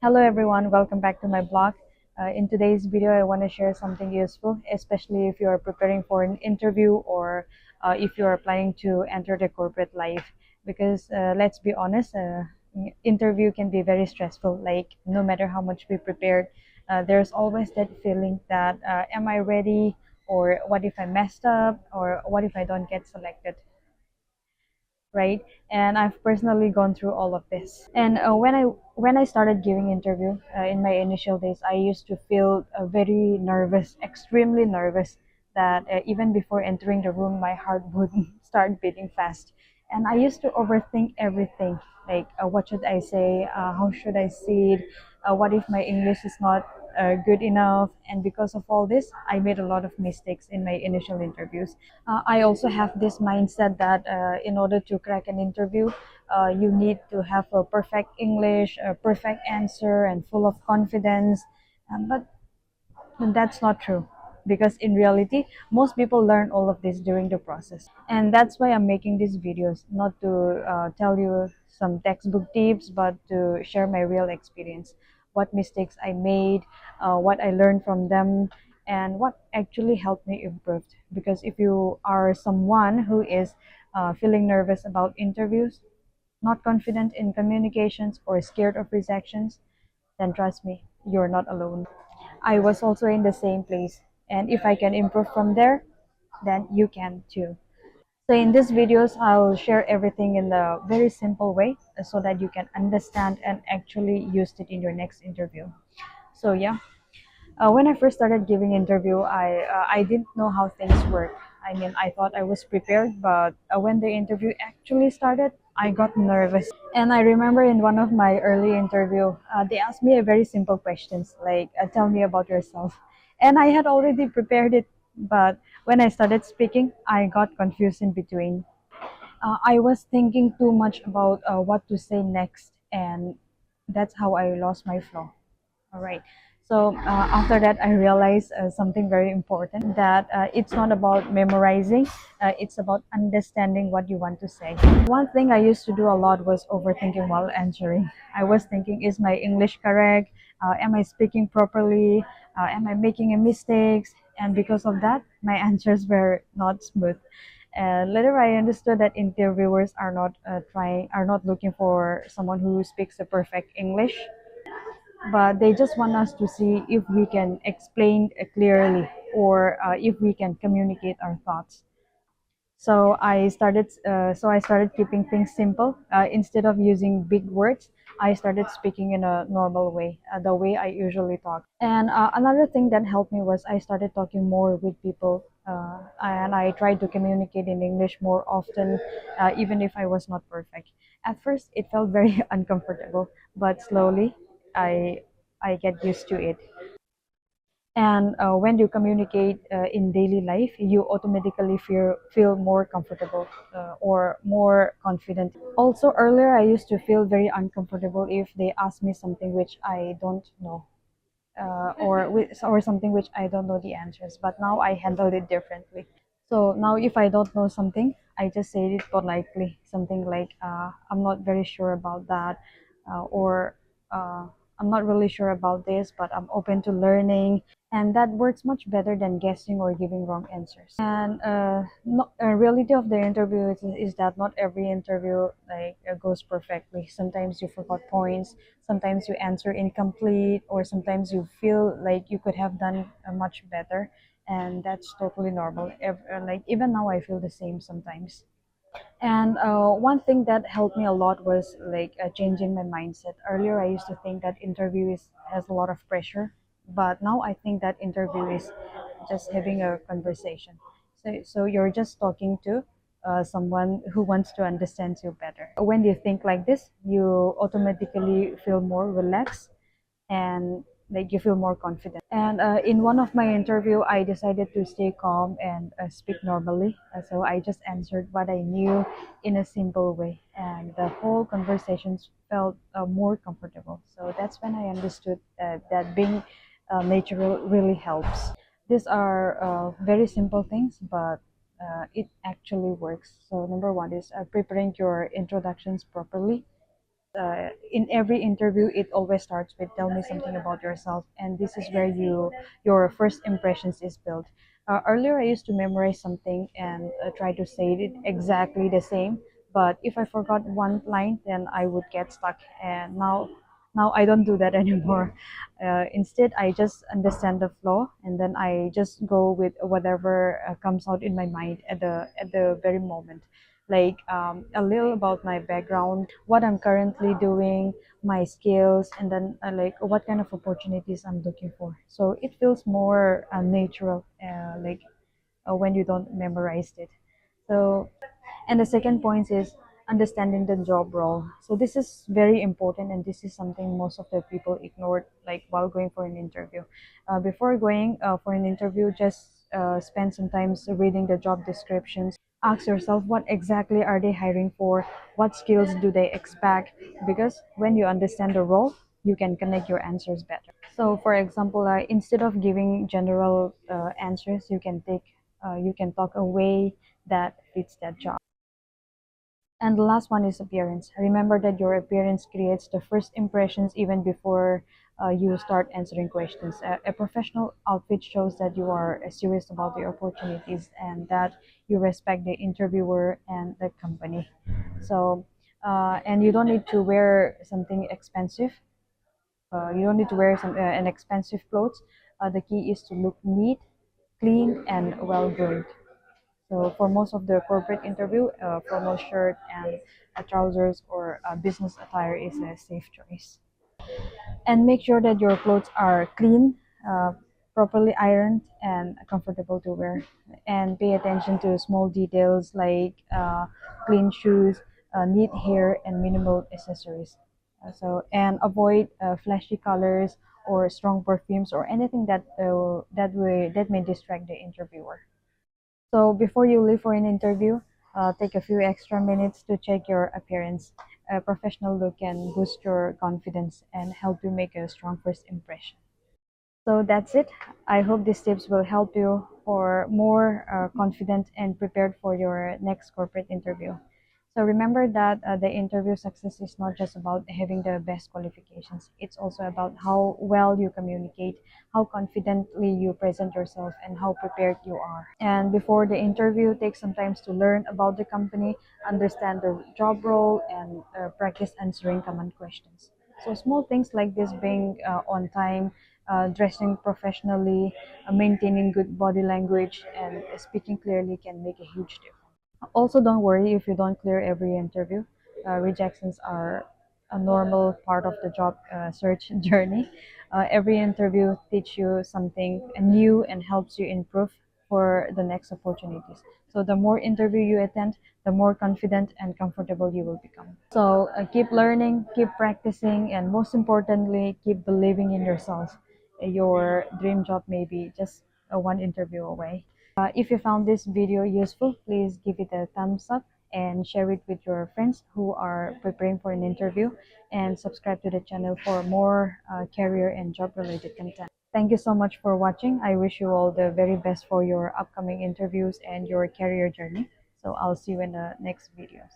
Hello everyone, welcome back to my blog. In today's video, I want to share something useful, especially if you are preparing for an interview or if you are planning to enter the corporate life. Because let's be honest, interview can be very stressful. Like no matter how much we prepared, there's always that feeling that am I ready, or what if I messed up, or what if I don't get selected, right? And I've personally gone through all of this. And when I started giving interview in my initial days, I used to feel very nervous, extremely nervous. That even before entering the room, my heart would start beating fast, and I used to overthink everything. Like, what should I say? How should I say it? What if my English is not good enough? And because of all this, I made a lot of mistakes in my initial interviews. I also have this mindset that in order to crack an interview, you need to have a perfect English, a perfect answer, and full of confidence. But that's not true, because in reality, most people learn all of this during the process. And that's why I'm making these videos, not to tell you some textbook tips, but to share my real experience, what mistakes I made, what I learned from them, and what actually helped me improve. Because if you are someone who is feeling nervous about interviews, not confident in communications, or scared of rejections, then trust me, you're not alone. I was also in the same place, and if I can improve from there, then you can too. So in these videos, I'll share everything in a very simple way so that you can understand and actually use it in your next interview. So yeah, when I first started giving interview, I didn't know how things work. I mean, I thought I was prepared, but when the interview actually started, I got nervous. And I remember in one of my early interview, they asked me a very simple questions like, "Tell me about yourself," and I had already prepared it. But when I started speaking, I got confused in between. I was thinking too much about what to say next, and that's how I lost my flow. All right. So after that, I realized something very important, that it's not about memorizing, it's about understanding what you want to say. One thing I used to do a lot was overthinking while answering. I was thinking, is my English correct? Am I speaking properly? Am I making a mistakes? And because of that, my answers were not smooth. Later, I understood that interviewers are not looking for someone who speaks a perfect English, but they just want us to see if we can explain clearly, or if we can communicate our thoughts. So I started keeping things simple. Instead of using big words, I started speaking in a normal way, the way I usually talk. And another thing that helped me was I started talking more with people, and I tried to communicate in English more often, even if I was not perfect. At first, it felt very uncomfortable, but slowly, I I get used to it. And when you communicate in daily life, you automatically feel more comfortable, or more confident. Also, earlier I used to feel very uncomfortable if they ask me something which I don't know, or something which I don't know the answers. But now I handle it differently. So now if I don't know something, I just say it politely, something like, I'm not very sure about that, or uh, I'm not really sure about this, but I'm open to learning. And that works much better than guessing or giving wrong answers. And reality of the interview is that not every interview goes perfectly. Sometimes you forgot points, sometimes you answer incomplete, or sometimes you feel like you could have done much better, and that's totally normal. Like even now I feel the same sometimes. And one thing that helped me a lot was like changing my mindset. Earlier, I used to think that interview has a lot of pressure, but now I think that interview is just having a conversation. So you're just talking to someone who wants to understand you better. When you think like this, you automatically feel more relaxed, and like you feel more confident. And in one of my interview, I decided to stay calm and speak normally. So I just answered what I knew in a simple way, and the whole conversations felt more comfortable. So that's when I understood that being natural really helps. These are very simple things, but it actually works. So number one is preparing your introductions properly. In every interview, it always starts with tell me something about yourself, and this is where your first impressions is built. Earlier, I used to memorize something and try to say it exactly the same, but if I forgot one line, then I would get stuck. And now I don't do that anymore. Instead, I just understand the flow, and then I just go with whatever comes out in my mind at the very moment, like a little about my background, what I'm currently doing, my skills, and then like what kind of opportunities I'm looking for. So it feels more natural, when you don't memorize it. So, and the second point is understanding the job role. So this is very important, and this is something most of the people ignored, like while going for an interview. Before going for an interview, just spend some time reading the job descriptions. Ask yourself what exactly are they hiring for, what skills do they expect, because when you understand the role, you can connect your answers better. So for example, instead of giving general answers, you can talk a way that fits that job. And the last one is appearance. Remember that your appearance creates the first impressions even before you start answering questions. A professional outfit shows that you are serious about the opportunities and that you respect the interviewer and the company. So, and you don't need to wear something expensive. You don't need to wear an expensive clothes. The key is to look neat, clean, and well groomed. So for most of the corporate interview, formal shirt and trousers or business attire is a safe choice. And make sure that your clothes are clean, properly ironed, and comfortable to wear. And pay attention to small details like clean shoes, neat hair, and minimal accessories. And avoid flashy colors or strong perfumes or anything that may distract the interviewer. So before you leave for an interview, take a few extra minutes to check your appearance. A professional look can boost your confidence and help you make a strong first impression. So that's it. I hope these tips will help you for more confident and prepared for your next corporate interview. So remember that the interview success is not just about having the best qualifications. It's also about how well you communicate, how confidently you present yourself, and how prepared you are. And before the interview, take some time to learn about the company, understand the job role, and practice answering common questions. So small things like this, being on time, dressing professionally, maintaining good body language, and speaking clearly can make a huge difference. Also, don't worry if you don't clear every interview. Rejections are a normal part of the job search journey. Every interview teach you something new and helps you improve for the next opportunities. So the more interview you attend, the more confident and comfortable you will become. So keep learning, keep practicing, and most importantly, keep believing in yourself. Your dream job may be just one interview away. If you found this video useful, please give it a thumbs up and share it with your friends who are preparing for an interview, and subscribe to the channel for more career and job related content. Thank you so much for watching. I wish you all the very best for your upcoming interviews and your career journey. So I'll see you in the next videos.